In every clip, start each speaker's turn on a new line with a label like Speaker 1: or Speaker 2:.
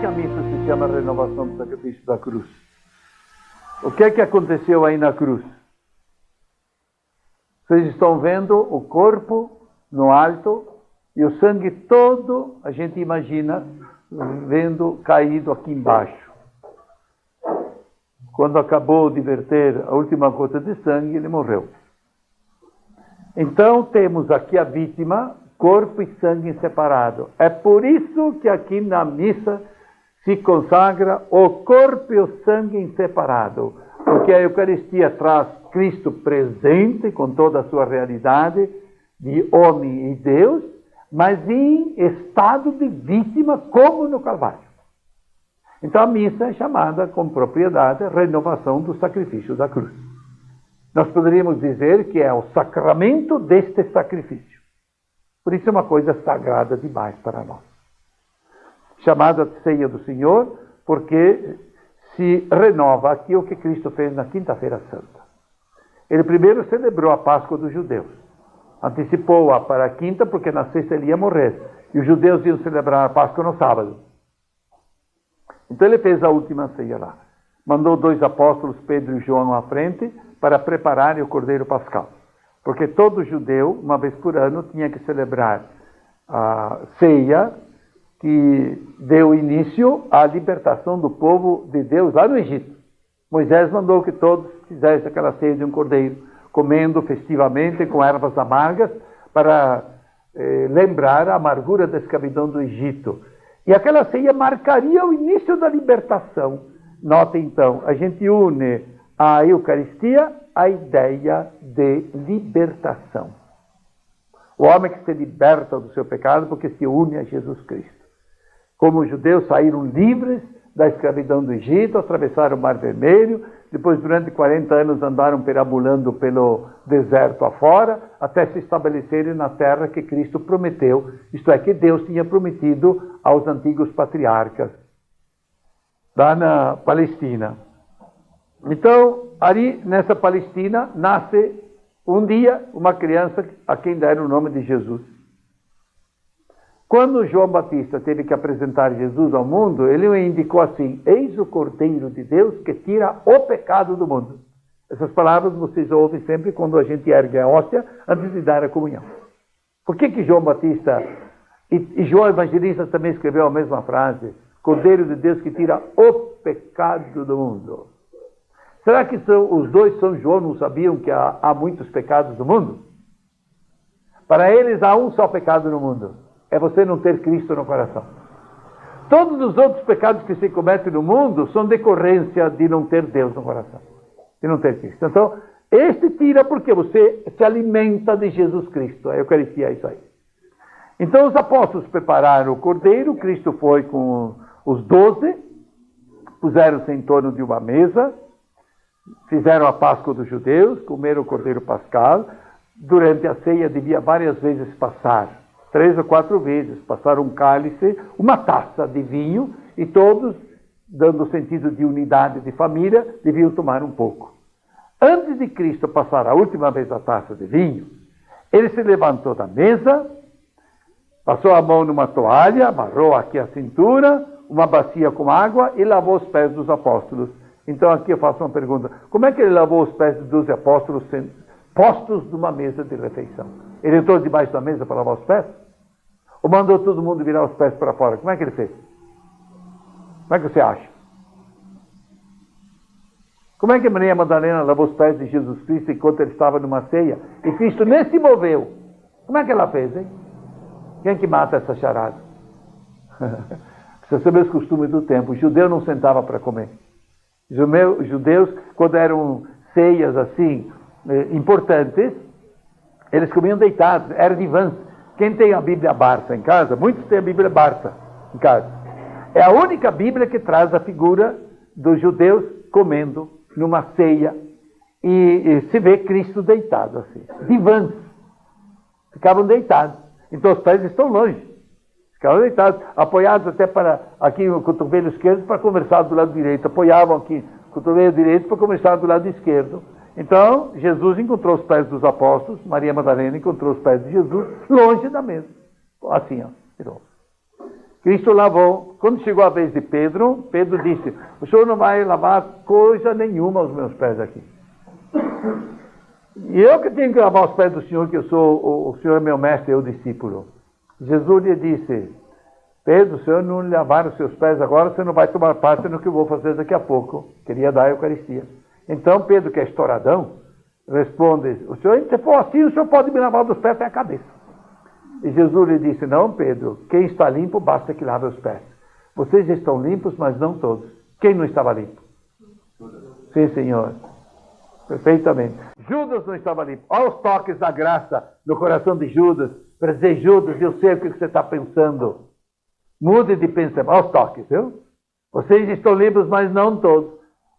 Speaker 1: que a missa se chama renovação do sacrifício da cruz? O que é que aconteceu aí na cruz? Vocês estão vendo o corpo no alto e o sangue todo, a gente imagina, vendo caído aqui embaixo. Quando acabou de verter a última gota de sangue, ele morreu. Então temos aqui a vítima, corpo e sangue separado. É por isso que aqui na missa se consagra o corpo e o sangue separado. Porque a Eucaristia traz Cristo presente com toda a sua realidade de homem e Deus, mas em estado de vítima, como no Calvário. Então a missa é chamada com propriedade renovação do sacrifício da cruz. Nós poderíamos dizer que é o sacramento deste sacrifício. Por isso é uma coisa sagrada demais para nós. Chamada Ceia do Senhor, porque se renova aqui o que Cristo fez na Quinta-feira Santa. Ele primeiro celebrou a Páscoa dos judeus. Antecipou-a para a quinta, porque na sexta ele ia morrer. E os judeus iam celebrar a Páscoa no sábado. Então ele fez a última ceia lá. Mandou 2 apóstolos, Pedro e João, à frente, para prepararem o Cordeiro Pascal. Porque todo judeu, uma vez por ano, tinha que celebrar a ceia que deu início à libertação do povo de Deus lá no Egito. Moisés mandou que todos fizessem aquela ceia de um cordeiro, comendo festivamente com ervas amargas, para lembrar a amargura da escravidão do Egito. E aquela ceia marcaria o início da libertação. Notem então, a gente une a Eucaristia à ideia de libertação. O homem que se liberta do seu pecado porque se une a Jesus Cristo. Como os judeus saíram livres da escravidão do Egito, atravessaram o Mar Vermelho, depois durante 40 anos andaram perambulando pelo deserto afora, até se estabelecerem na terra que Cristo prometeu, isto é, que Deus tinha prometido aos antigos patriarcas, lá na Palestina. Então, ali nessa Palestina, nasce um dia uma criança a quem deram o nome de Jesus. Quando João Batista teve que apresentar Jesus ao mundo, ele o indicou assim: eis o Cordeiro de Deus que tira o pecado do mundo. Essas palavras vocês ouvem sempre quando a gente ergue a hóstia antes de dar a comunhão. Por que João Batista e João Evangelista também escreveu a mesma frase? Cordeiro de Deus que tira o pecado do mundo. Será que os dois São João não sabiam que há muitos pecados no mundo? Para eles há um só pecado no mundo. É você não ter Cristo no coração. Todos os outros pecados que se cometem no mundo são decorrência de não ter Deus no coração. De não ter Cristo. Então, este tira porque você se alimenta de Jesus Cristo. A Eucaristia é isso aí. Então, os apóstolos prepararam o cordeiro. Cristo foi com os 12. Puseram-se em torno de uma mesa. Fizeram a Páscoa dos judeus. Comeram o cordeiro pascal. Durante a ceia devia várias vezes passar. 3 ou 4 vezes, passaram um cálice, uma taça de vinho, e todos, dando o sentido de unidade de família, deviam tomar um pouco. Antes de Cristo passar a última vez a taça de vinho, ele se levantou da mesa, passou a mão numa toalha, amarrou aqui a cintura, uma bacia com água e lavou os pés dos apóstolos. Então aqui eu faço uma pergunta: como é que ele lavou os pés dos 12 apóstolos postos numa mesa de refeição? Ele entrou debaixo da mesa para lavar os pés? Ou mandou todo mundo virar os pés para fora? Como é que ele fez? Como é que você acha? Como é que Maria Madalena lavou os pés de Jesus Cristo enquanto ele estava numa ceia? E Cristo nem se moveu. Como é que ela fez, hein? Quem é que mata essa charada? Precisa saber os costumes do tempo. O judeu não sentava para comer. Os judeus, quando eram ceias assim, importantes, eles comiam deitados, eram divãs. Quem tem a Bíblia Barça em casa, muitos têm a Bíblia Barça em casa. É a única Bíblia que traz a figura dos judeus comendo numa ceia e se vê Cristo deitado assim. Divãs. Ficavam deitados. Então os pés estão longe. Ficavam deitados, apoiados até para aqui o cotovelo esquerdo para conversar do lado direito. Apoiavam aqui o cotovelo direito para conversar do lado esquerdo. Então, Jesus encontrou os pés dos apóstolos, Maria Madalena encontrou os pés de Jesus longe da mesa. Assim, ó, virou. Cristo lavou. Quando chegou a vez de Pedro, Pedro disse, o senhor não vai lavar coisa nenhuma aos meus pés aqui. E eu que tenho que lavar os pés do Senhor, que eu sou, o Senhor é meu mestre, eu discípulo. Jesus lhe disse, Pedro, se eu não lavar os seus pés agora, você não vai tomar parte no que eu vou fazer daqui a pouco. Queria dar a Eucaristia. Então Pedro, que é estouradão, responde, se for assim, o senhor pode me lavar dos pés até a cabeça. E Jesus lhe disse, não, Pedro, quem está limpo, basta que lave os pés. Vocês estão limpos, mas não todos. Quem não estava limpo? Sim, Senhor. Perfeitamente. Judas não estava limpo. Olha os toques da graça no coração de Judas, para dizer, Judas, eu sei o que você está pensando. Mude de pensamento. Olha os toques, viu? Vocês estão limpos, mas não todos.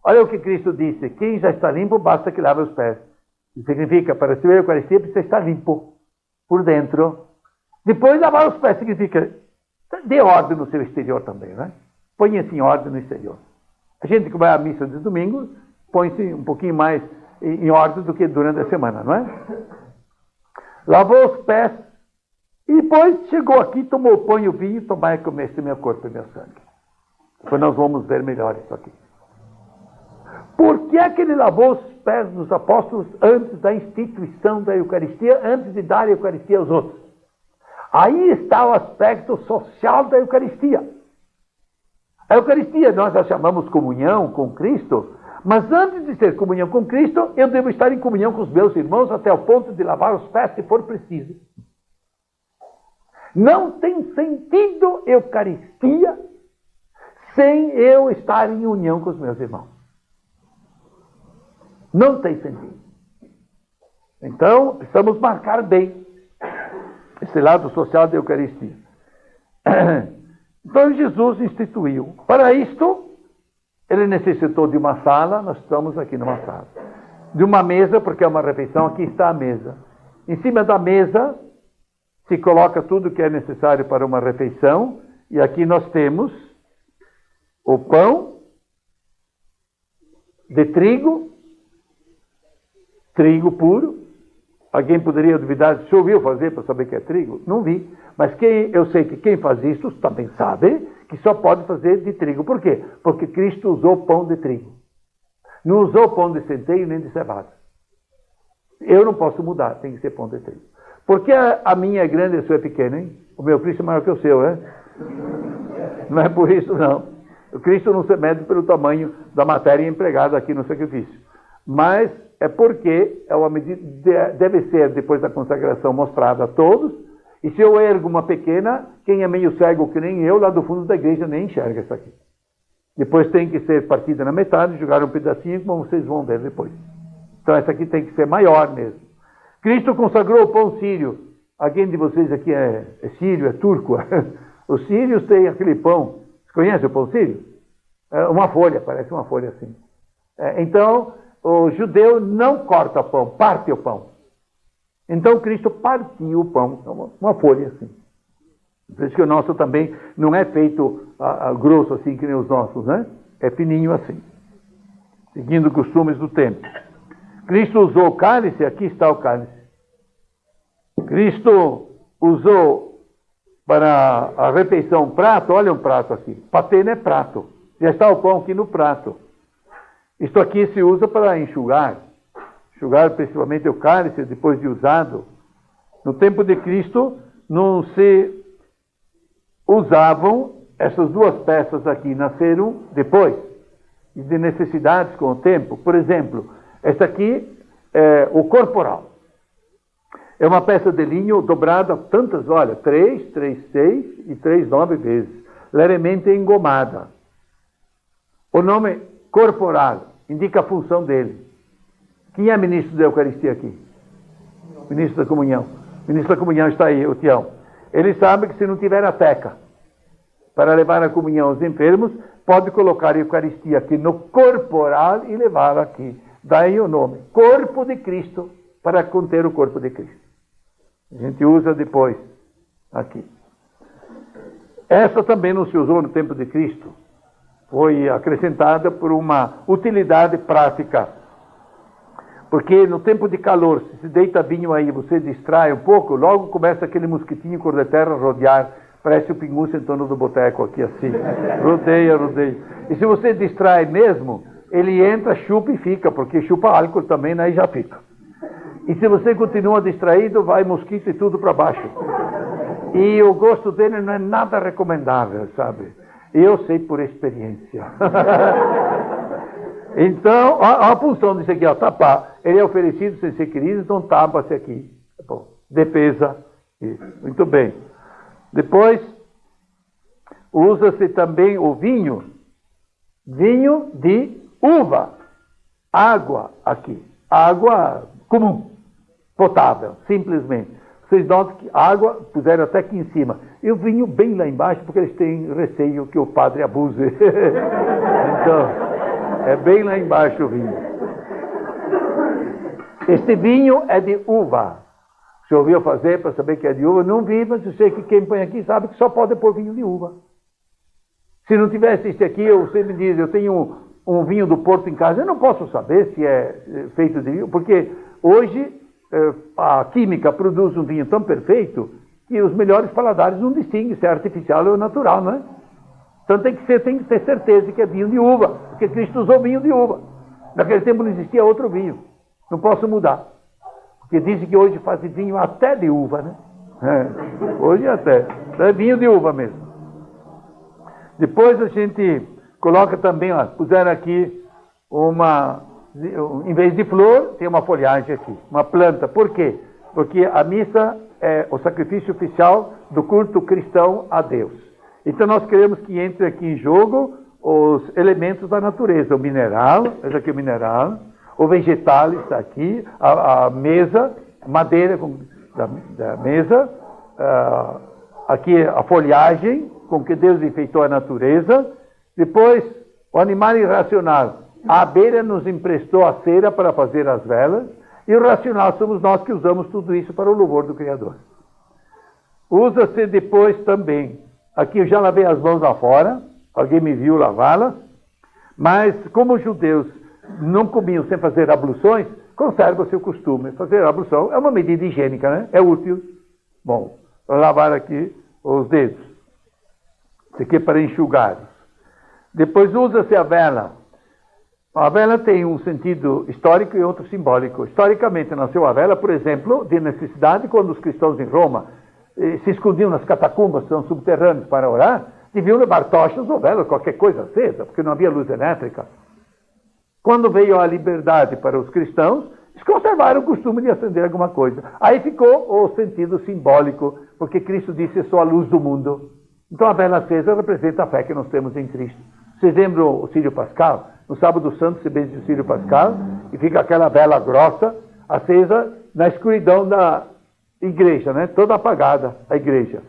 Speaker 1: Olha o que Cristo disse, quem já está limpo, basta que lave os pés. Isso significa, para receber a Eucaristia, precisa estar limpo por dentro. Depois, lavar os pés significa, dê ordem no seu exterior também, né? Ponha-se em ordem no exterior. A gente que vai à missa de domingo, põe-se um pouquinho mais em ordem do que durante a semana, não é? Lavou os pés, e depois chegou aqui, tomou o pão e o vinho, tomai e comer este meu corpo e meu sangue. Depois nós vamos ver melhor isso aqui. Por que é que ele lavou os pés dos apóstolos antes da instituição da Eucaristia, antes de dar a Eucaristia aos outros? Aí está o aspecto social da Eucaristia. A Eucaristia nós a chamamos comunhão com Cristo, mas antes de ser comunhão com Cristo, eu devo estar em comunhão com os meus irmãos até o ponto de lavar os pés se for preciso. Não tem sentido Eucaristia sem eu estar em união com os meus irmãos. Não tem sentido. Então, precisamos marcar bem esse lado social da Eucaristia. Então, Jesus instituiu. Para isto, ele necessitou de uma sala, nós estamos aqui numa sala. De uma mesa, porque é uma refeição, aqui está a mesa. Em cima da mesa, se coloca tudo que é necessário para uma refeição, e aqui nós temos o pão de trigo puro. Alguém poderia duvidar, se ouviu fazer para saber que é trigo? Não vi. Mas eu sei que quem faz isso também sabe que só pode fazer de trigo. Por quê? Porque Cristo usou pão de trigo. Não usou pão de centeio nem de cevada. Eu não posso mudar, tem que ser pão de trigo. Porque a minha é grande e a sua é pequena, hein? O meu Cristo é maior que o seu, né? Não é por isso, não. O Cristo não se mede pelo tamanho da matéria empregada aqui no sacrifício. Mas é porque é uma medida, deve ser, depois da consagração, mostrada a todos. E se eu ergo uma pequena, quem é meio cego que nem eu, lá do fundo da igreja, nem enxerga isso aqui. Depois tem que ser partida na metade, jogar um pedacinho, como vocês vão ver depois. Então essa aqui tem que ser maior mesmo. Cristo consagrou o pão sírio. Alguém de vocês aqui é sírio, é turco? Os sírios têm aquele pão. Você conhece o pão sírio? É uma folha, parece uma folha assim. Então, o judeu não corta pão, parte o pão. Então, Cristo partiu o pão, uma folha assim. Por isso que o nosso também não é feito grosso assim que nem os nossos, né? É fininho assim. Seguindo os costumes do tempo. Cristo usou o cálice, aqui está o cálice. Cristo usou para a refeição um prato, olha um prato aqui. Patena é prato. Já está o pão aqui no prato. Isto aqui se usa para enxugar principalmente o cálice depois de usado. No tempo de Cristo não se usavam essas duas peças aqui, nasceram depois, e de necessidades com o tempo. Por exemplo, esta aqui é o corporal. É uma peça de linho dobrada tantas, olha, 3, 6 e 3, 9 vezes, levemente engomada. O nome corporal indica a função dele. Quem é ministro da Eucaristia aqui? Ministro da Comunhão. Ministro da Comunhão está aí, o Tião. Ele sabe que se não tiver a teca para levar a comunhão aos enfermos, pode colocar a Eucaristia aqui no corporal e levá-la aqui. Daí o nome, corpo de Cristo, para conter o corpo de Cristo. A gente usa depois aqui. Essa também não se usou no tempo de Cristo. Foi acrescentada por uma utilidade prática. Porque no tempo de calor, se deita vinho aí, você distrai um pouco, logo começa aquele mosquitinho cor de terra a rodear Parece o Pingu sentando no boteco aqui assim. Rodeia. E se você distrai mesmo, ele entra, chupa e fica, porque chupa álcool também, aí já fica. E se você continua distraído, vai mosquito e tudo para baixo. E o gosto dele não é nada recomendável, sabe? Eu sei por experiência. Então, a função disso aqui, ó, tapar. Ele é oferecido sem ser querido, então tapa-se aqui. Bom, defesa. Muito bem. Depois, usa-se também o vinho. Vinho de uva. Água aqui. Água comum. Potável, simplesmente. Vocês notam que a água puseram até aqui em cima. E o vinho bem lá embaixo, porque eles têm receio que o padre abuse. Então, é bem lá embaixo o vinho. Este vinho é de uva. Você ouviu fazer para saber que é de uva? Não vi, mas eu sei que quem põe aqui sabe que só pode pôr vinho de uva. Se não tivesse este aqui, você me diz, eu tenho um vinho do Porto em casa, eu não posso saber se é feito de vinho, porque hoje a química produz um vinho tão perfeito que os melhores paladares não distinguem se é artificial ou natural, não é? Então tem que ter certeza que é vinho de uva, porque Cristo usou vinho de uva. Naquele tempo não existia outro vinho. Não posso mudar. Porque dizem que hoje fazem vinho até de uva, né? Hoje até. Então é vinho de uva mesmo. Depois a gente coloca também, ó, puseram aqui em vez de flor, tem uma folhagem aqui, uma planta. Por quê? Porque a missa é o sacrifício oficial do culto cristão a Deus. Então nós queremos que entre aqui em jogo os elementos da natureza, o mineral, esse aqui é o mineral, o vegetal está aqui, a mesa, madeira da mesa, aqui a folhagem com que Deus enfeitou a natureza, depois o animal irracional. A abelha nos emprestou a cera para fazer as velas, e o racional somos nós que usamos tudo isso para o louvor do Criador. Usa-se depois também, aqui eu já lavei as mãos lá fora, alguém me viu lavá-las, mas como os judeus não comiam sem fazer abluções, conserva o seu costume. Fazer ablução é uma medida higiênica, né? É útil. Bom, vou lavar aqui os dedos. Isso aqui é para enxugar. Depois usa-se a vela. A vela tem um sentido histórico e outro simbólico. Historicamente nasceu a vela, por exemplo, de necessidade, quando os cristãos em Roma se escondiam nas catacumbas, são subterrâneos para orar, deviam levar tochas ou velas, qualquer coisa acesa, porque não havia luz elétrica. Quando veio a liberdade para os cristãos, eles conservaram o costume de acender alguma coisa. Aí ficou o sentido simbólico, porque Cristo disse, eu sou a luz do mundo. Então a vela acesa representa a fé que nós temos em Cristo. Vocês lembram o Círio Pascal? No Sábado Santo se benze o Círio Pascal e fica aquela vela grossa acesa na escuridão da igreja, né? Toda apagada a igreja.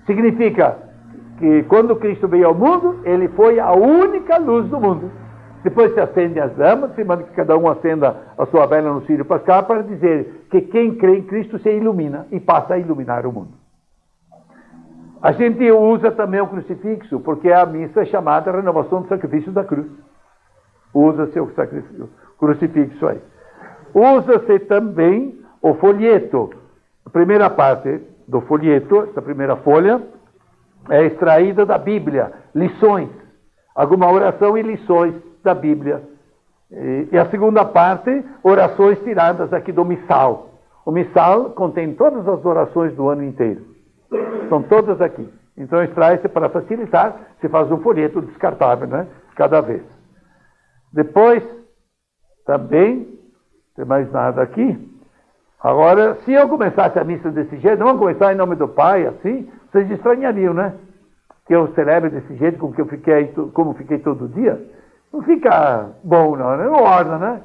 Speaker 1: Significa que quando Cristo veio ao mundo, ele foi a única luz do mundo. Depois se acendem as lâmpadas, se manda que cada um acenda a sua vela no Círio Pascal para dizer que quem crê em Cristo se ilumina e passa a iluminar o mundo. A gente usa também o crucifixo, porque a missa é chamada renovação do sacrifício da cruz. Usa-se o crucifixo aí. Usa-se também o folheto. A primeira parte do folheto, essa primeira folha, é extraída da Bíblia, lições, alguma oração e lições da Bíblia. E a segunda parte, orações tiradas aqui do missal. O missal contém todas as orações do ano inteiro. São todas aqui. Então extrai-se para facilitar, se faz um folheto descartável, né? Cada vez. Depois, também, não tem mais nada aqui. Agora, se eu começasse a missa desse jeito, não vamos começar em nome do Pai, assim, vocês estranhariam, né? Que eu celebre desse jeito, como fiquei todo dia. Não fica bom, não orna, né?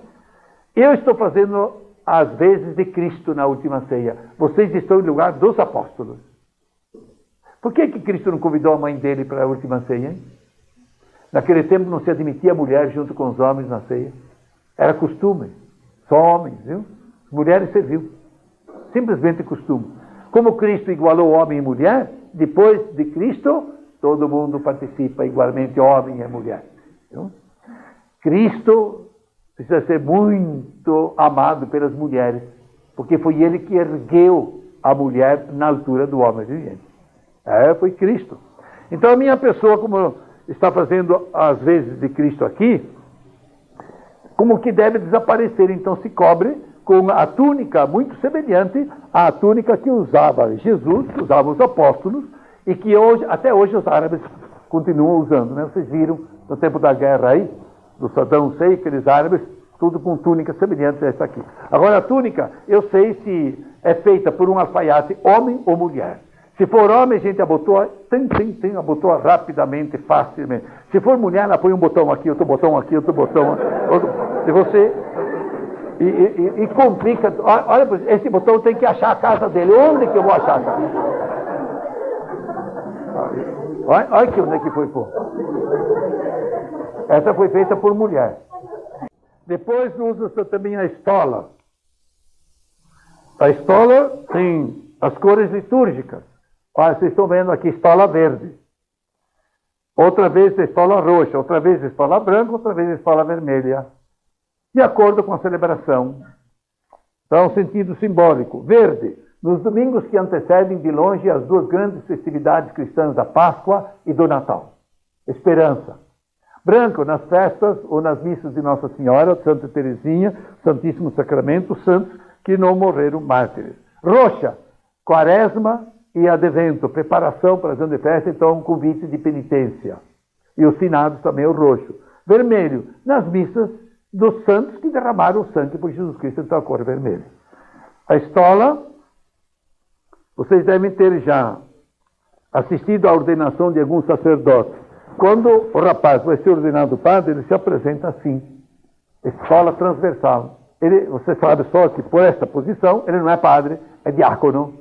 Speaker 1: Eu estou fazendo as vezes de Cristo na última ceia. Vocês estão em lugar dos apóstolos. Por que Cristo não convidou a mãe dele para a última ceia, hein? Naquele tempo não se admitia a mulher junto com os homens na ceia. Era costume. Só homens, viu? Mulheres serviam. Simplesmente costume. Como Cristo igualou homem e mulher, depois de Cristo, todo mundo participa igualmente, homem e mulher. Viu? Cristo precisa ser muito amado pelas mulheres, porque foi ele que ergueu a mulher na altura do homem, viu, gente? Foi Cristo. Então a minha pessoa, como está fazendo as vezes de Cristo aqui, como que deve desaparecer, então se cobre com a túnica muito semelhante à túnica que usava Jesus, que usavam os apóstolos, e que hoje, até hoje os árabes continuam usando, né? Vocês viram no tempo da guerra aí, do Saddam Hussein, aqueles árabes, tudo com túnica semelhante a essa aqui. Agora a túnica, eu sei se é feita por um alfaiate, homem ou mulher. Se for homem, a gente abotoa, abotoa rapidamente, facilmente. Se for mulher, ela põe um botão aqui, outro botão aqui, outro botão. Se você... E complica. Olha, esse botão tem que achar a casa dele. Onde que eu vou achar a casa? Olha aqui onde é que foi pôr. Essa foi feita por mulher. Depois usa-se também a estola. A estola tem as cores litúrgicas. Olha, vocês estão vendo aqui estola verde. Outra vez estola roxa, outra vez estola branca, outra vez estola vermelha. De acordo com a celebração. Então, sentido simbólico. Verde, nos domingos que antecedem de longe as duas grandes festividades cristãs da Páscoa e do Natal. Esperança. Branco, nas festas ou nas missas de Nossa Senhora, Santa Teresinha, Santíssimo Sacramento, santos que não morreram mártires. Roxa, Quaresma e advento, preparação para as grandes festas, então um convite de penitência. E os finados também o roxo. Vermelho, nas missas dos santos que derramaram o sangue por Jesus Cristo, então a cor vermelha. A estola, vocês devem ter já assistido à ordenação de alguns sacerdotes. Quando o rapaz vai ser ordenado padre, ele se apresenta assim, estola transversal. Você sabe só que por esta posição, ele não é padre, é diácono.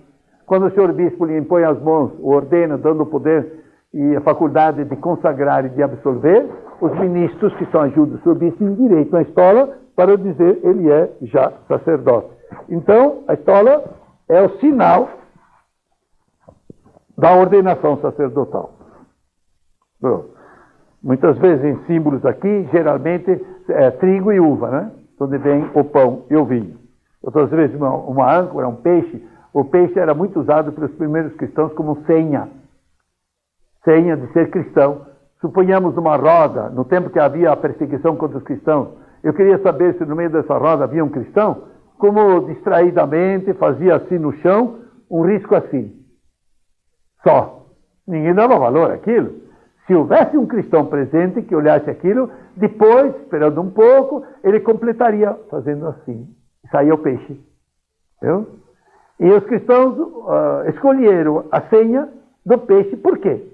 Speaker 1: Quando o senhor bispo lhe impõe as mãos, o ordena, dando o poder e a faculdade de consagrar e de absolver, os ministros que são ajudas do senhor bispo endireitam a estola para dizer ele é já sacerdote. Então, a estola é o sinal da ordenação sacerdotal. Bom, muitas vezes em símbolos aqui, geralmente é trigo e uva, né? Onde vem o pão e o vinho. Outras vezes uma âncora, um peixe. O peixe era muito usado pelos primeiros cristãos como senha de ser cristão. Suponhamos uma roda, no tempo que havia a perseguição contra os cristãos, eu queria saber se no meio dessa roda havia um cristão, como distraidamente fazia assim no chão, um risco assim. Só. Ninguém dava valor àquilo. Se houvesse um cristão presente que olhasse aquilo, depois, esperando um pouco, ele completaria fazendo assim. Saía o peixe. Entendeu? E os cristãos escolheram a senha do peixe. Por quê?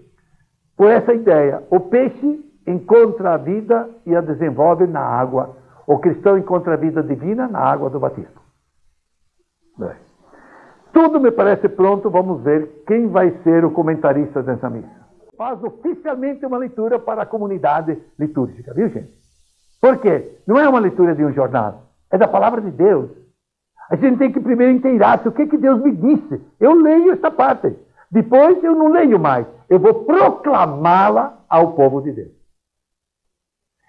Speaker 1: Por essa ideia. O peixe encontra a vida e a desenvolve na água. O cristão encontra a vida divina na água do batismo. Bem, tudo me parece pronto. Vamos ver quem vai ser o comentarista dessa missa. Faz oficialmente uma leitura para a comunidade litúrgica, viu, gente? Por quê? Não é uma leitura de um jornal, é da palavra de Deus. A gente tem que primeiro inteirar-se o que Deus me disse. Eu leio esta parte, depois eu não leio mais, eu vou proclamá-la ao povo de Deus.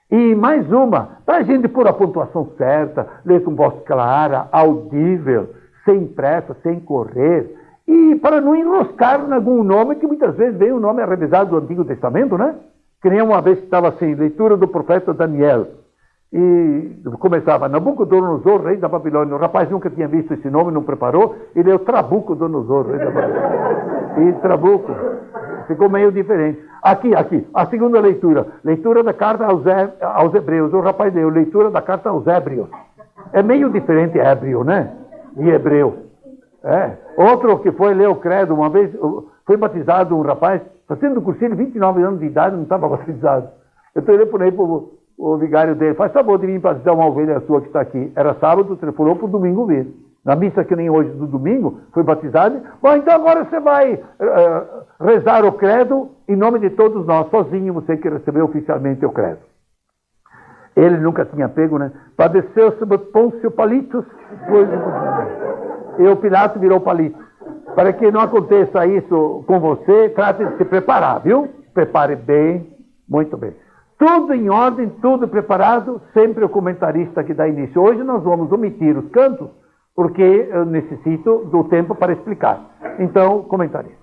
Speaker 1: E mais uma, para a gente pôr a pontuação certa, ler com voz clara, audível, sem pressa, sem correr. E para não enroscar em algum nome, que muitas vezes vem o nome revisado do Antigo Testamento, né? Que nem uma vez que estava assim, leitura do profeta Daniel. E começava, Nabucodonosor, rei da Babilônia. O rapaz nunca tinha visto esse nome, não preparou. Ele é o Trabucodonosor, rei da Babilônia. E Trabuco. Ficou meio diferente. Aqui, a segunda leitura. Leitura da carta aos Hebreus. O rapaz deu leitura da carta aos Hébrios. É meio diferente ébrio, né? E hebreu. Outro que foi ler o credo, uma vez foi batizado um rapaz, fazendo cursinho, 29 anos de idade, não estava batizado. Eu telefonei para o vigário dele, faz favor de vir batizar uma ovelha sua que está aqui. Era sábado, telefonou para o domingo vir. Na missa que nem hoje do domingo, foi batizado. Bom, então agora você vai rezar o credo em nome de todos nós, sozinho, você que recebeu oficialmente o credo. Ele nunca tinha pego, né? Padeceu sob Pôncio Palitos, e o Pilato virou palito. Para que não aconteça isso com você, trate de se preparar, viu? Prepare bem, muito bem. Tudo em ordem, tudo preparado, sempre o comentarista que dá início. Hoje nós vamos omitir os cantos, porque eu necessito do tempo para explicar. Então, comentarista.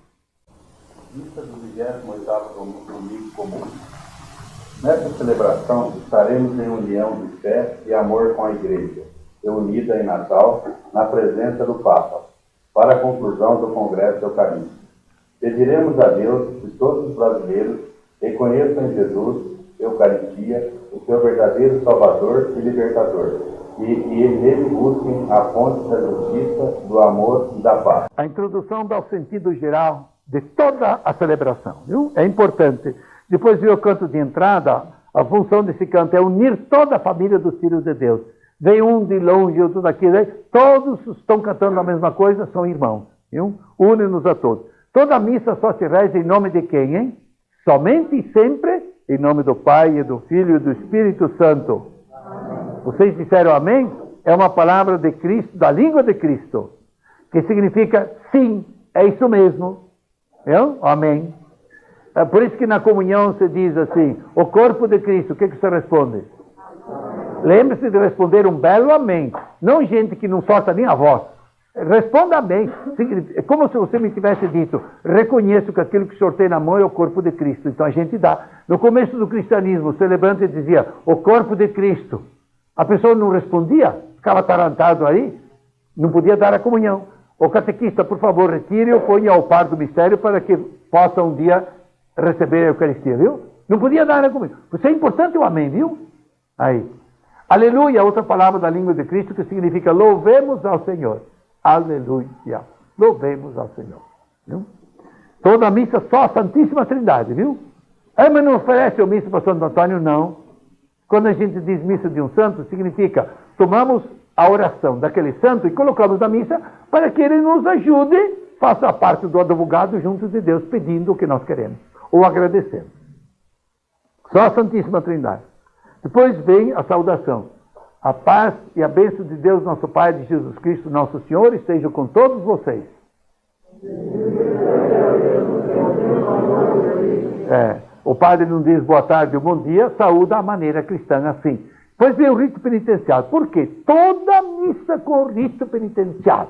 Speaker 2: Missa do 28º domingo comum. Nessa celebração estaremos em união de fé e amor com a Igreja, reunida em Natal, na presença do Papa, para a conclusão do Congresso Eucarístico. Pediremos a Deus que todos os brasileiros reconheçam em Jesus, Eucaristia, o seu verdadeiro Salvador e Libertador, e nele busquem a fonte da justiça, do amor e da paz.
Speaker 1: A introdução dá o sentido geral de toda a celebração, viu? É importante. Depois vem o canto de entrada. A função desse canto é unir toda a família dos filhos de Deus. Vem um de longe, outro daqui, todos estão cantando a mesma coisa, são irmãos, viu? Une-nos a todos. Toda a missa só se reza em nome de quem, hein? Somente e sempre em nome do Pai, e do Filho e do Espírito Santo. Amém. Vocês disseram amém? É uma palavra de Cristo, da língua de Cristo, que significa sim, é isso mesmo. Viu? Amém. É por isso que na comunhão se diz assim, o corpo de Cristo, o que você responde? Lembre-se de responder um belo amém. Não gente que não solta nem a voz. Responda amém. É como se você me tivesse dito, reconheço que aquilo que o senhor tem na mão é o corpo de Cristo. Então a gente dá. No começo do cristianismo, o celebrante dizia, o corpo de Cristo. A pessoa não respondia, ficava atarantado aí, não podia dar a comunhão. O catequista, por favor, retire ou ponha ao par do mistério para que possa um dia receber a Eucaristia, viu? Não podia dar a comunhão. Isso é importante o amém, viu? Aí. Aleluia, outra palavra da língua de Cristo que significa louvemos ao Senhor. Aleluia. Louvemos ao Senhor. Viu? Toda a missa só a Santíssima Trindade, viu? Mas não oferece a missa para Santo Antônio, não. Quando a gente diz missa de um santo, significa tomamos a oração daquele santo e colocamos na missa para que ele nos ajude, faça a parte do advogado junto de Deus, pedindo o que nós queremos, ou agradecendo. Só a Santíssima Trindade. Depois vem a saudação. A paz e a bênção de Deus, nosso Pai, de Jesus Cristo, nosso Senhor, estejam com todos vocês. O padre não diz boa tarde ou bom dia, saúda a maneira cristã assim. Depois vem o rito penitenciário. Por quê? Toda missa com rito penitenciário.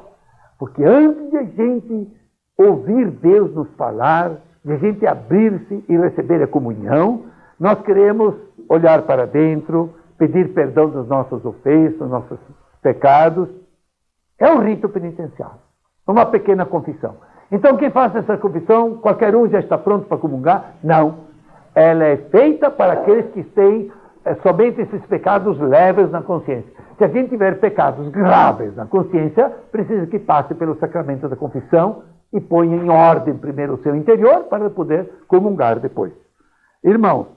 Speaker 1: Porque antes de a gente ouvir Deus nos falar, de a gente abrir-se e receber a comunhão, nós queremos olhar para dentro, pedir perdão das nossas ofensas, dos nossos pecados. É um rito penitenciário. Uma pequena confissão. Então, quem faz essa confissão, qualquer um já está pronto para comungar? Não. Ela é feita para aqueles que têm somente esses pecados leves na consciência. Se alguém tiver pecados graves na consciência, precisa que passe pelo sacramento da confissão e ponha em ordem primeiro o seu interior para poder comungar depois. Irmãos,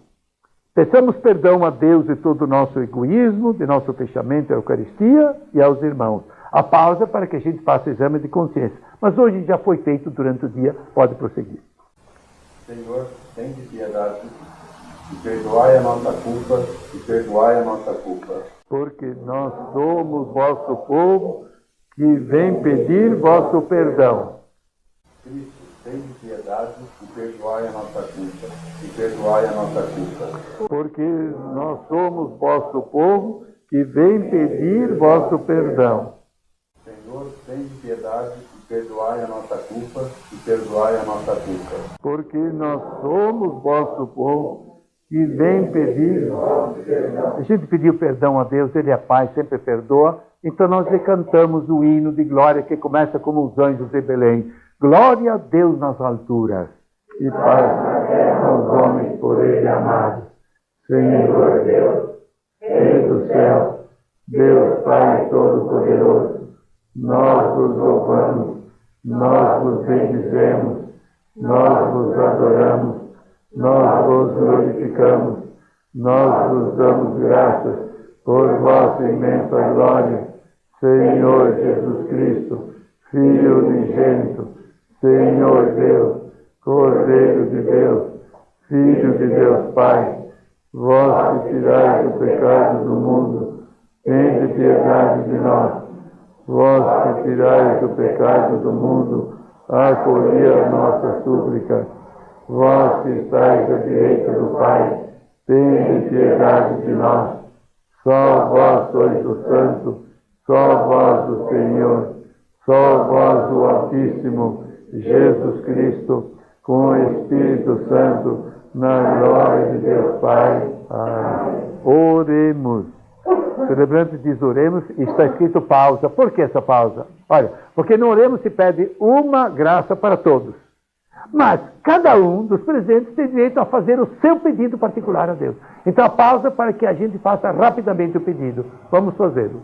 Speaker 1: peçamos perdão a Deus de todo o nosso egoísmo, de nosso fechamento à Eucaristia e aos irmãos. A pausa para que a gente faça exame de consciência. Mas hoje já foi feito durante o dia, pode prosseguir.
Speaker 2: Senhor, tem de piedade, e perdoai a nossa culpa, e perdoai a nossa culpa.
Speaker 1: Porque nós somos vosso povo, que vem pedir vosso perdão.
Speaker 2: Cristo, tem de piedade, e perdoai a nossa culpa, e perdoai a nossa culpa.
Speaker 1: Porque nós somos vosso povo, que vem pedir vosso perdão.
Speaker 2: Senhor, tem de piedade, e perdoai a nossa culpa, e perdoai a nossa culpa.
Speaker 1: Porque nós somos vosso povo, que vem pedir vosso perdão. A gente pediu perdão a Deus, Ele é Pai, sempre perdoa. Então nós lhe cantamos o hino de glória que começa como os anjos de Belém. Glória a Deus nas alturas, e paz na terra aos homens por Ele amados. Senhor Deus, Rei do céu, Deus Pai Todo-Poderoso, nós vos louvamos, nós vos bendizemos, nós vos adoramos, nós vos glorificamos, nós vos damos graças por vossa imensa glória, Senhor Jesus Cristo, Filho unigênito, Senhor Deus, Cordeiro de Deus, Filho de Deus Pai, vós que tirais o pecado do mundo, tende piedade de nós. Vós que tirais o pecado do mundo, acolhi a nossa súplica. Vós que estáis à direita do Pai, tende piedade de nós. Só vós sois o Santo, só vós o Senhor, só vós o Altíssimo, Jesus Cristo, com o Espírito Santo, na glória de Deus Pai. Amém. Oremos. O celebrante diz oremos e está escrito pausa. Por que essa pausa? Olha, porque no oremos se pede uma graça para todos. Mas cada um dos presentes tem direito a fazer o seu pedido particular a Deus. Então a pausa para que a gente faça rapidamente o pedido. Vamos fazê-lo.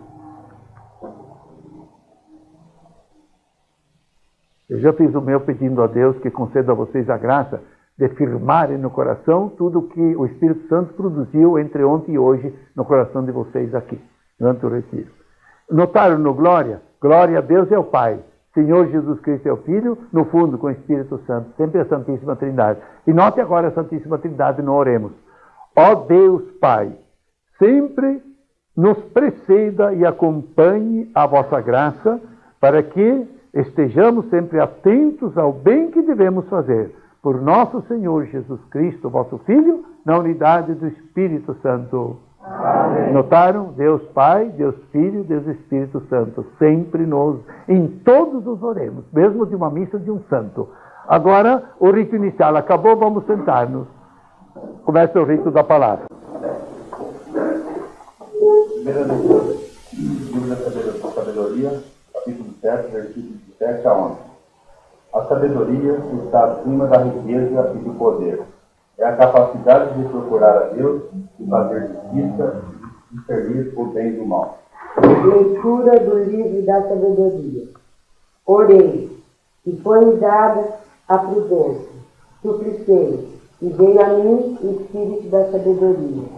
Speaker 1: Eu já fiz o meu pedindo a Deus que conceda a vocês a graça de firmarem no coração tudo o que o Espírito Santo produziu entre ontem e hoje no coração de vocês aqui, durante o retiro. Notaram no Glória? Glória a Deus é o Pai. Senhor Jesus Cristo é o Filho, no fundo com o Espírito Santo, sempre a Santíssima Trindade. E note agora a Santíssima Trindade no oremos. Ó Deus Pai, sempre nos preceda e acompanhe a vossa graça, para que estejamos sempre atentos ao bem que devemos fazer. Por nosso Senhor Jesus Cristo, vosso Filho, na unidade do Espírito Santo. Amém. Notaram? Deus Pai, Deus Filho, Deus Espírito Santo. Sempre em todos os oremos, mesmo de uma missa de um santo. Agora, o rito inicial acabou, vamos sentar-nos. Começa o rito da palavra.
Speaker 2: Primeira leitura, livro da sabedoria, capítulo 7, versículos de 7 a 11. A sabedoria está acima da riqueza e do poder. É a capacidade de procurar a Deus e fazer justiça e discernir o bem do mal.
Speaker 3: Leitura do livro da sabedoria. Orei, e foi-me dada a prudência. Supliquei, e veio a mim o espírito da sabedoria.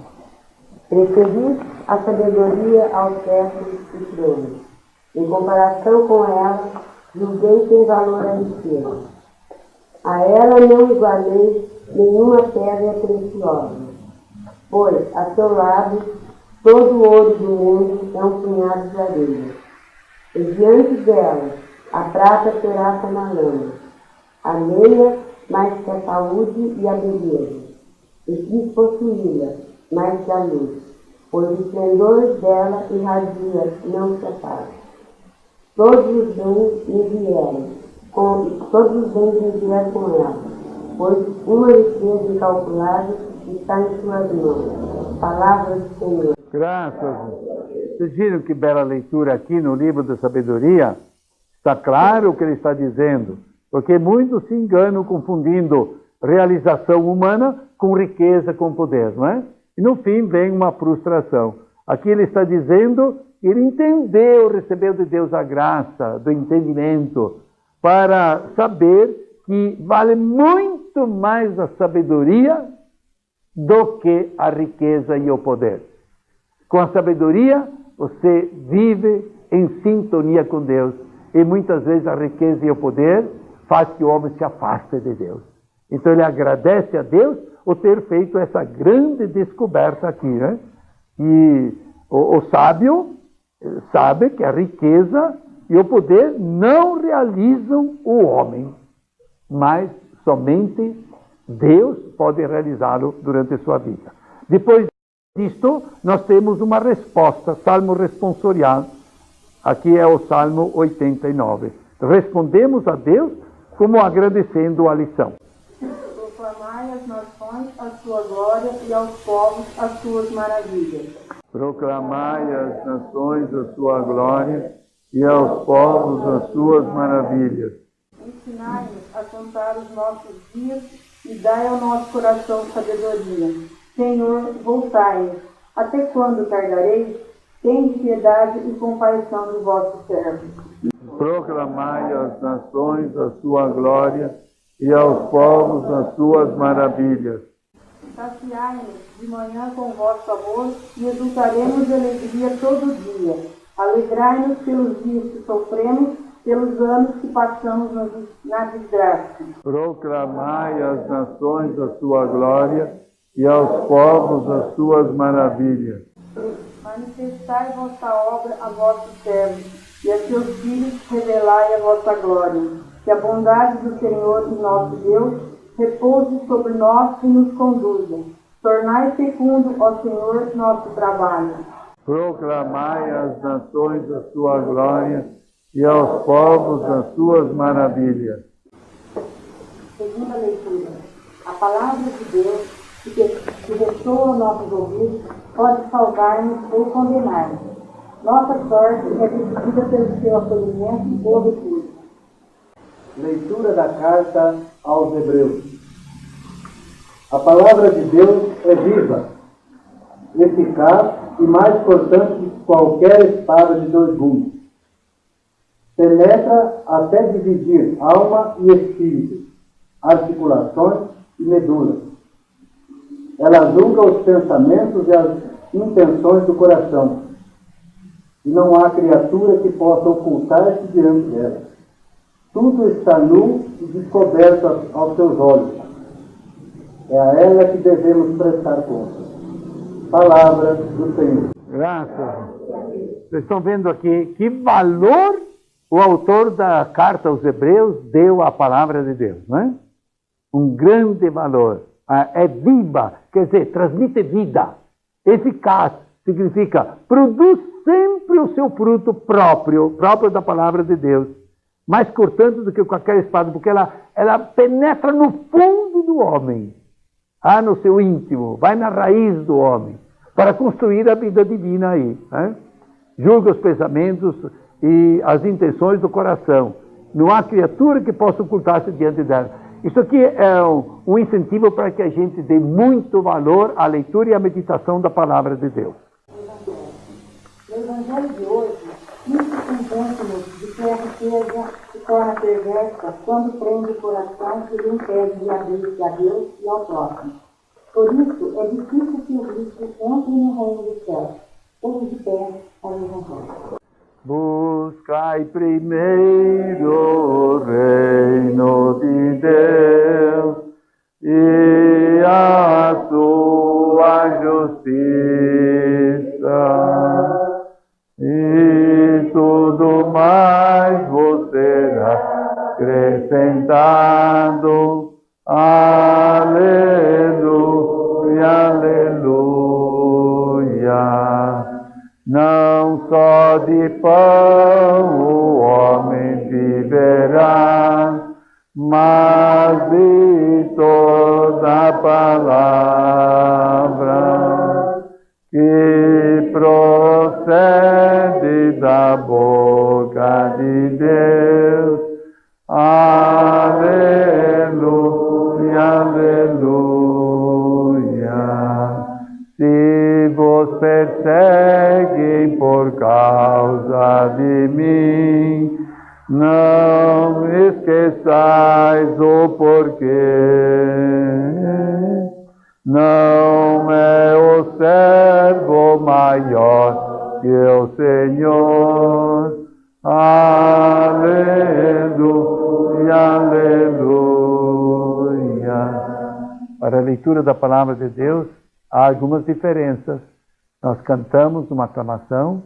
Speaker 3: Preferi a sabedoria ao século e trono. Em comparação com ela, julguei sem valor a riqueza. A ela não igualei nenhuma pedra preciosa, pois, a seu lado, todo o ouro do mundo é um punhado de areia. E diante dela, a prata será como a lama, a meia mais que a saúde e a beleza, e quis possuí-la mais que a luz, pois o esplendor dela irradia, não se apaga. Todos os bens me vieram com ela, pois uma riqueza incalculável está em suas mãos. Palavras do Senhor.
Speaker 1: Graças. Vocês viram que bela leitura aqui no livro da sabedoria? Está claro o que ele está dizendo, porque muitos se enganam confundindo realização humana com riqueza, com poder, não é? E no fim vem uma frustração. Aqui ele está dizendo que ele entendeu, recebeu de Deus a graça do entendimento para saber que vale muito mais a sabedoria do que a riqueza e o poder. Com a sabedoria, você vive em sintonia com Deus. E muitas vezes a riqueza e o poder faz que o homem se afaste de Deus. Então ele agradece a Deus por ter feito essa grande descoberta aqui, né? E o sábio sabe que a riqueza e o poder não realizam o homem, mas somente Deus pode realizá-lo durante a sua vida. Depois disto, nós temos uma resposta, Salmo responsorial. Aqui é o Salmo 89. Respondemos a Deus como agradecendo a lição.
Speaker 3: Proclamai às nações a sua glória e aos povos as suas maravilhas.
Speaker 1: Proclamai às nações a sua glória e aos povos as suas maravilhas.
Speaker 3: Ensinai-nos a contar os nossos dias e dai ao nosso coração sabedoria. Senhor, voltai-nos. Até quando tardareis? Tende piedade e compaixão do vosso servo.
Speaker 1: Proclamai às nações a sua glória e aos povos as suas maravilhas.
Speaker 3: Saciai-nos de manhã com o vosso amor e exultaremos de alegria todo dia. Alegrai-nos pelos dias que sofremos, pelos anos que passamos na desgraça.
Speaker 1: Proclamai às nações a sua glória e aos povos as suas maravilhas.
Speaker 3: Manifestai vossa obra a vossos servos, e a seus filhos revelai a vossa glória. Que a bondade do Senhor e nosso Deus repouse sobre nós e nos conduza. Tornai fecundo, ó Senhor, nosso trabalho.
Speaker 1: Proclamai às nações a sua glória e aos povos as suas maravilhas.
Speaker 4: Segunda leitura. A palavra de Deus, que ressoa aos nossos ouvidos, pode salvar-nos ou condenar-nos. Nossa sorte é decidida pelo seu acolhimento ou refúgio.
Speaker 5: Leitura da carta aos Hebreus. A palavra de Deus é viva, eficaz e mais cortante que qualquer espada de 2 gumes. Penetra até dividir alma e espírito, articulações e medula. Ela julga os pensamentos e as intenções do coração. E não há criatura que possa ocultar-se diante dela. Tudo está nu e descoberto aos seus olhos. É a ela que devemos prestar conta. Palavra do Senhor.
Speaker 1: Graças. Vocês estão vendo aqui que valor o autor da carta aos Hebreus deu à palavra de Deus, não é? Um grande valor. É viva, quer dizer, transmite vida. Eficaz significa produz sempre o seu fruto próprio da palavra de Deus. Mais cortante do que qualquer espada, porque ela penetra no fundo do homem, no seu íntimo, vai na raiz do homem, para construir a vida divina aí. Né? Julga os pensamentos e as intenções do coração. Não há criatura que possa ocultar-se diante dela. Isso aqui é um incentivo para que a gente dê muito valor à leitura e à meditação da palavra de Deus.
Speaker 4: No Evangelho de hoje, muitos convencem-nos de que a riqueza se torna perversa quando prende o coração e lhe impede de abrir-se a Deus e ao próximo. Por isso, é difícil que o rico entre no reino dos céus. Todos de pé, ao Evangelho.
Speaker 1: Buscai primeiro o reino de Deus e a sua justiça, e tudo mais vos será acrescentado. Aleluia, aleluia. Não só de pão o homem viverá, mas de toda a palavra que procede da boca de Deus. Aleluia, aleluia. Se vos perseguem por causa de mim, não esqueçais o porquê. Não é o servo maior que o Senhor. Aleluia, aleluia. Para a leitura da palavra de Deus, há algumas diferenças. Nós cantamos uma aclamação,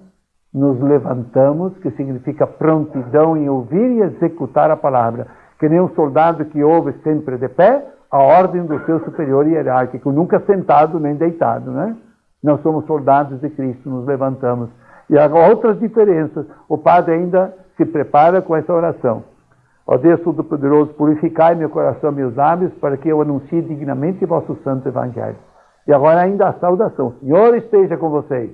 Speaker 1: nos levantamos, que significa prontidão em ouvir e executar a palavra. Que nem um soldado que ouve sempre de pé a ordem do seu superior hierárquico, nunca sentado nem deitado, né? Nós somos soldados de Cristo, nos levantamos. E há outras diferenças. O padre ainda se prepara com essa oração. Ó Deus Todo-Poderoso, purificai meu coração e meus lábios, para que eu anuncie dignamente vosso santo evangelho. E agora ainda a saudação. Senhor esteja com vocês.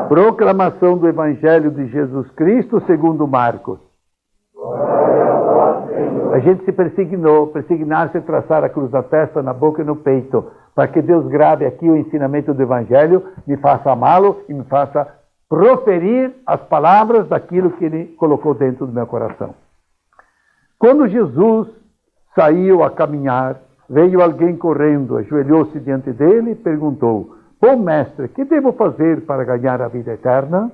Speaker 1: Proclamação do Evangelho de Jesus Cristo segundo Marcos. A gente se persignar-se a traçar a cruz na testa, na boca e no peito, para que Deus grave aqui o ensinamento do Evangelho, me faça amá-lo e me faça proferir as palavras daquilo que Ele colocou dentro do meu coração. Quando Jesus saiu a caminhar, veio alguém correndo, ajoelhou-se diante dele e perguntou: Bom mestre, que devo fazer para ganhar a vida eterna?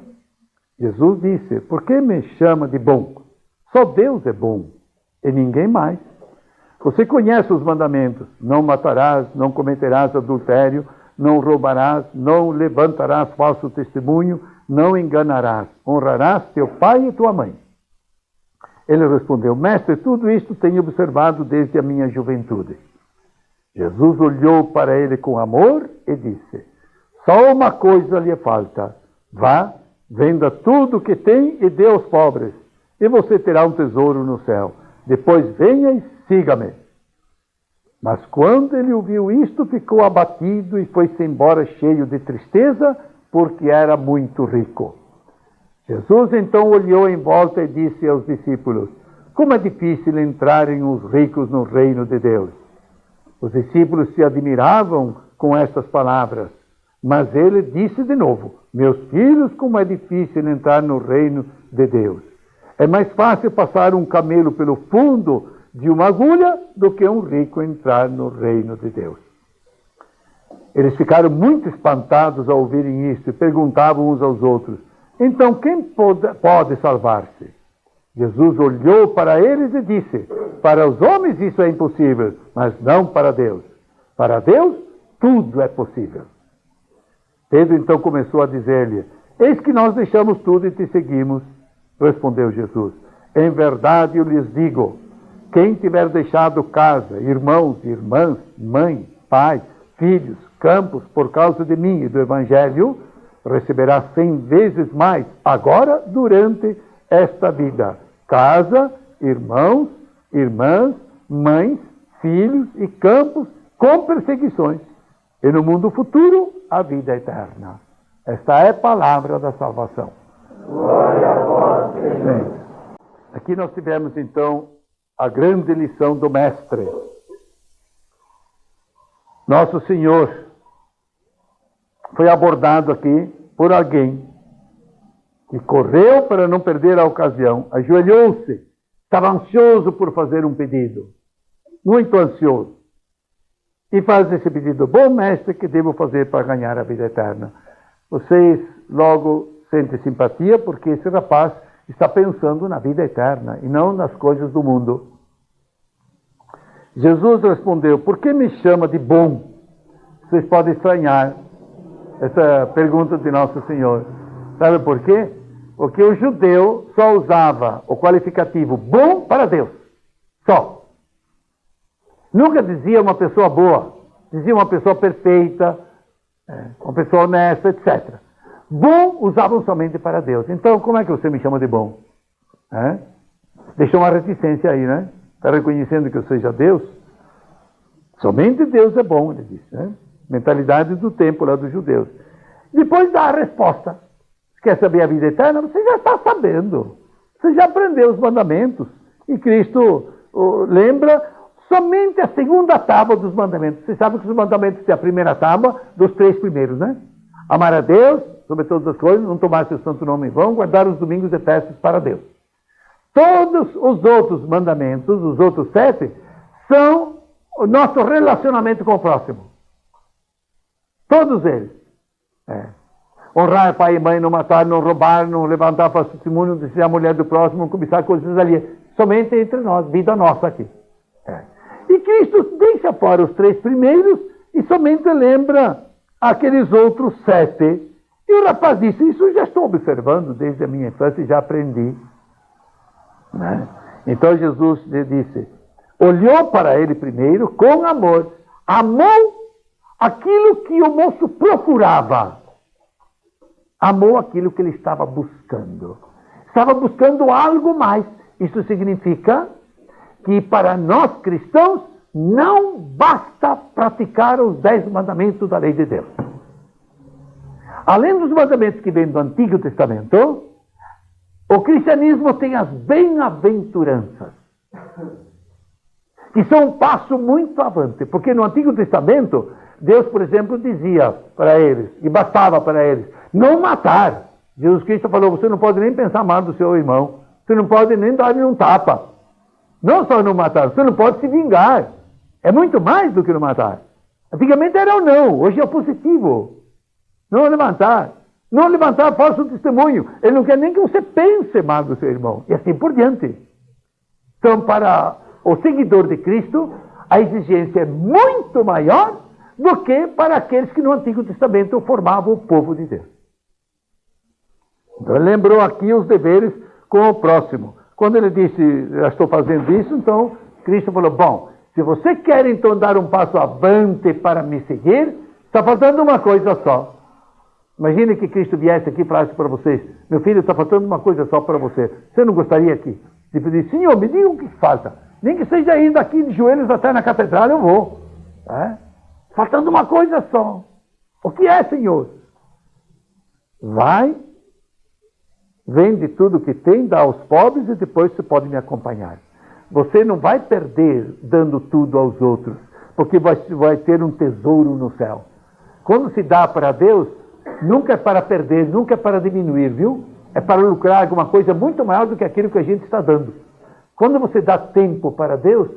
Speaker 1: Jesus disse: Por que me chama de bom? Só Deus é bom e ninguém mais. Você conhece os mandamentos: não matarás, não cometerás adultério, não roubarás, não levantarás falso testemunho, não enganarás, honrarás teu pai e tua mãe. Ele respondeu: Mestre, tudo isto tenho observado desde a minha juventude. Jesus olhou para ele com amor e disse: Só uma coisa lhe falta. Vá, venda tudo o que tem e dê aos pobres, e você terá um tesouro no céu. Depois venha e siga-me. Mas quando ele ouviu isto, ficou abatido e foi-se embora cheio de tristeza, porque era muito rico. Jesus então olhou em volta e disse aos discípulos: como é difícil entrarem os ricos no reino de Deus. Os discípulos se admiravam com estas palavras, mas ele disse de novo: meus filhos, como é difícil entrar no reino de Deus. É mais fácil passar um camelo pelo fundo de uma agulha do que um rico entrar no reino de Deus. Eles ficaram muito espantados ao ouvirem isto e perguntavam uns aos outros: então quem pode salvar-se? Jesus olhou para eles e disse: para os homens isso é impossível, mas não para Deus. Para Deus tudo é possível. Pedro então começou a dizer-lhe: eis que nós deixamos tudo e te seguimos. Respondeu Jesus: em verdade eu lhes digo, quem tiver deixado casa, irmãos, irmãs, mãe, pai, filhos, campos, por causa de mim e do Evangelho, receberá 100 vezes mais, agora, durante esta vida. Casa, irmãos, irmãs, mães, filhos e campos, com perseguições. E no mundo futuro, a vida eterna. Esta é a palavra da salvação.
Speaker 5: Glória a vós, Senhor.
Speaker 1: Bem, aqui nós tivemos, então, a grande lição do Mestre. Nosso Senhor foi abordado aqui por alguém que correu para não perder a ocasião, ajoelhou-se, estava ansioso por fazer um pedido, muito ansioso, e faz esse pedido: bom mestre, que devo fazer para ganhar a vida eterna? Vocês logo sentem simpatia, porque esse rapaz está pensando na vida eterna e não nas coisas do mundo. Jesus respondeu: por que me chama de bom? Vocês podem estranhar essa pergunta de Nosso Senhor. Sabe por quê? Porque o judeu só usava o qualificativo bom para Deus. Só. Nunca dizia uma pessoa boa. Dizia uma pessoa perfeita, uma pessoa honesta, etc. Bom usavam somente para Deus. Então, como é que você me chama de bom? Deixou uma reticência aí, né? Está reconhecendo que eu seja Deus? Somente Deus é bom, ele disse, né? Mentalidade do tempo lá dos judeus. Depois dá a resposta. Quer saber a vida eterna? Você já está sabendo. Você já aprendeu os mandamentos. E Cristo lembra somente a segunda tábua dos mandamentos. Você sabe que os mandamentos têm a primeira tábua dos 3 primeiros, né? Amar a Deus sobre todas as coisas, não tomar seu santo nome em vão, guardar os domingos e festas para Deus. Todos os outros mandamentos, os outros 7, são o nosso relacionamento com o próximo. Todos eles. Honrar pai e mãe, não matar, não roubar, não levantar falso testemunho, não desejar a mulher do próximo, não cobiçar coisas ali. Somente entre nós, vida nossa aqui. E Cristo deixa fora os 3 primeiros e somente lembra aqueles outros 7. E o rapaz disse: isso já estou observando desde a minha infância e já aprendi. Então Jesus lhe disse, olhou para ele primeiro com amor, amou aquilo que o moço procurava, amou aquilo que ele estava buscando. Estava buscando algo mais. Isso significa que para nós cristãos não basta praticar os 10 mandamentos da lei de Deus. Além dos mandamentos que vêm do Antigo Testamento, o cristianismo tem as bem-aventuranças, que são um passo muito avante, porque no Antigo Testamento, Deus, por exemplo, dizia para eles, e bastava para eles, não matar. Jesus Cristo falou: você não pode nem pensar mal do seu irmão, você não pode nem dar-lhe um tapa. Não só não matar, você não pode se vingar. É muito mais do que não matar. Antigamente era o não, hoje é o positivo. Não levantar. Não levantar falso testemunho. Ele não quer nem que você pense mal do seu irmão. E assim por diante. Então, para o seguidor de Cristo, a exigência é muito maior do que para aqueles que no Antigo Testamento formavam o povo de Deus. Então, ele lembrou aqui os deveres com o próximo. Quando ele disse, já estou fazendo isso, então, Cristo falou: bom, se você quer então dar um passo avante para me seguir, está faltando uma coisa só. Imagine que Cristo viesse aqui e falasse para vocês: meu filho, está faltando uma coisa só para você. Você não gostaria que Se pedir, Senhor, me diga o que falta. Nem que seja indo aqui de joelhos até na catedral, eu vou. Faltando uma coisa só. O que é, Senhor? Vai, vende tudo que tem, dá aos pobres e depois você pode me acompanhar. Você não vai perder dando tudo aos outros, porque vai ter um tesouro no céu. Quando se dá para Deus, nunca é para perder, nunca é para diminuir, viu? É para lucrar alguma coisa muito maior do que aquilo que a gente está dando. Quando você dá tempo para Deus,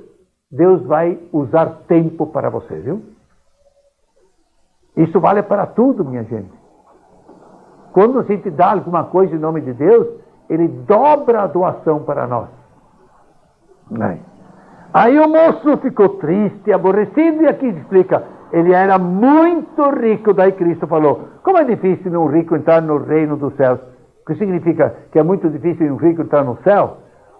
Speaker 1: Deus vai usar tempo para você, viu? Isso vale para tudo, minha gente. Quando a gente dá alguma coisa em nome de Deus, Ele dobra a doação para nós. Aí o moço ficou triste, aborrecido, e aqui explica, ele era muito rico. Daí Cristo falou, como é difícil um rico entrar no reino dos céus? O que significa que é muito difícil um rico entrar no céu?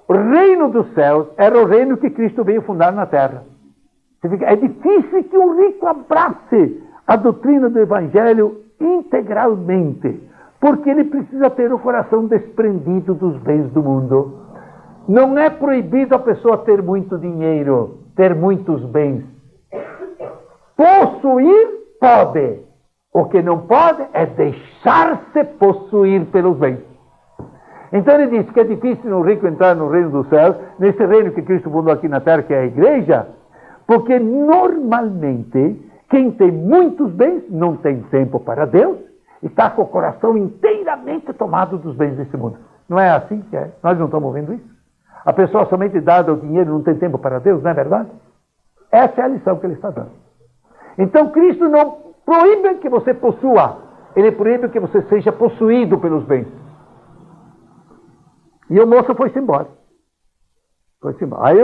Speaker 1: O reino dos céus era o reino que Cristo veio fundar na terra. É difícil que um rico abrace a doutrina do Evangelho integralmente, porque ele precisa ter o coração desprendido dos bens do mundo. Não é proibido a pessoa ter muito dinheiro, ter muitos bens. Possuir pode. O que não pode é deixar-se possuir pelos bens. Então ele diz que é difícil um rico entrar no reino dos céus, nesse reino que Cristo fundou aqui na terra, que é a igreja, porque normalmente quem tem muitos bens não tem tempo para Deus e está com o coração inteiramente tomado dos bens desse mundo. Não é assim que é? Nós não estamos vendo isso? A pessoa somente dada o dinheiro não tem tempo para Deus, não é verdade? Essa é a lição que ele está dando. Então Cristo não proíbe que você possua, ele proíbe que você seja possuído pelos bens. E o moço foi-se embora. Foi-se embora. Aí,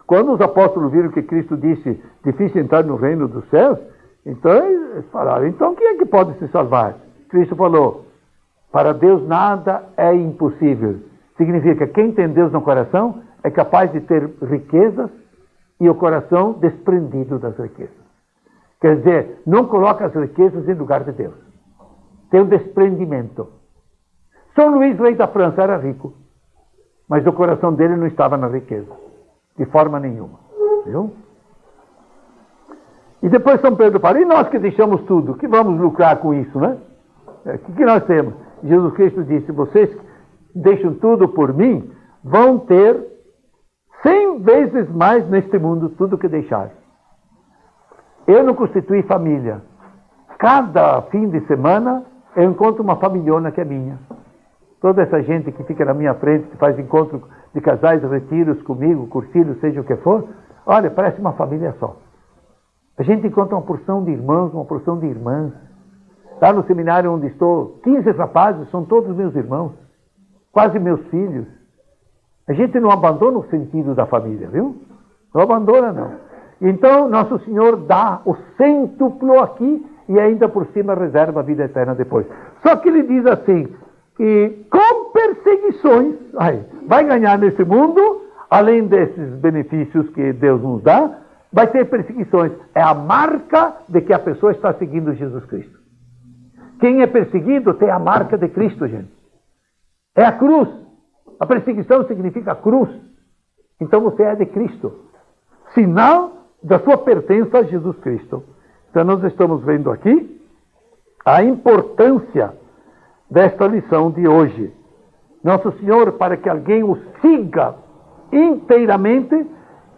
Speaker 1: quando os apóstolos viram que Cristo disse, difícil entrar no reino dos céus, então eles falaram, então quem é que pode se salvar? Cristo falou, para Deus nada é impossível. Significa, quem tem Deus no coração é capaz de ter riquezas e o coração desprendido das riquezas. Quer dizer, não coloca as riquezas em lugar de Deus. Tem um desprendimento. São Luís, rei da França, era rico, mas o coração dele não estava na riqueza, de forma nenhuma. Viu? E depois São Pedro fala, e nós que deixamos tudo, que vamos lucrar com isso, né? O que nós temos? Jesus Cristo disse, vocês que deixam tudo por mim, vão ter 100 vezes mais neste mundo tudo que deixaram. Eu não constituí família. Cada fim de semana eu encontro uma familhona que é minha. Toda essa gente que fica na minha frente, que faz encontro de casais, retiros comigo, cursilhos, seja o que for, olha, parece uma família só. A gente encontra uma porção de irmãos, uma porção de irmãs. Lá no seminário onde estou, 15 rapazes, são todos meus irmãos, quase meus filhos. A gente não abandona o sentido da família, viu? Não abandona, não. Então, Nosso Senhor dá o cêntuplo aqui e ainda por cima reserva a vida eterna depois. Só que ele diz assim, que com perseguições, vai ganhar nesse mundo, além desses benefícios que Deus nos dá, vai ter perseguições. É a marca de que a pessoa está seguindo Jesus Cristo. Quem é perseguido tem a marca de Cristo, gente. É a cruz. A perseguição significa cruz. Então você é de Cristo. Sinal da sua pertença a Jesus Cristo. Então nós estamos vendo aqui a importância desta lição de hoje. Nosso Senhor, para que alguém o siga inteiramente,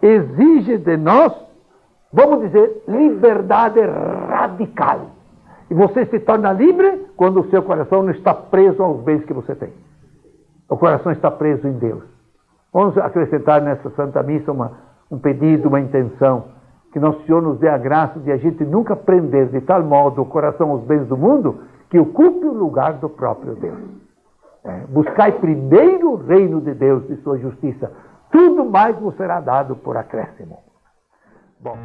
Speaker 1: exige de nós, vamos dizer, liberdade radical. E você se torna livre quando o seu coração não está preso aos bens que você tem. O coração está preso em Deus. Vamos acrescentar nessa Santa Missa um pedido, uma intenção, que Nosso Senhor nos dê a graça de a gente nunca prender de tal modo o coração aos bens do mundo que ocupe o lugar do próprio Deus. Buscai primeiro o reino de Deus e sua justiça. Tudo mais vos será dado por acréscimo. Bom.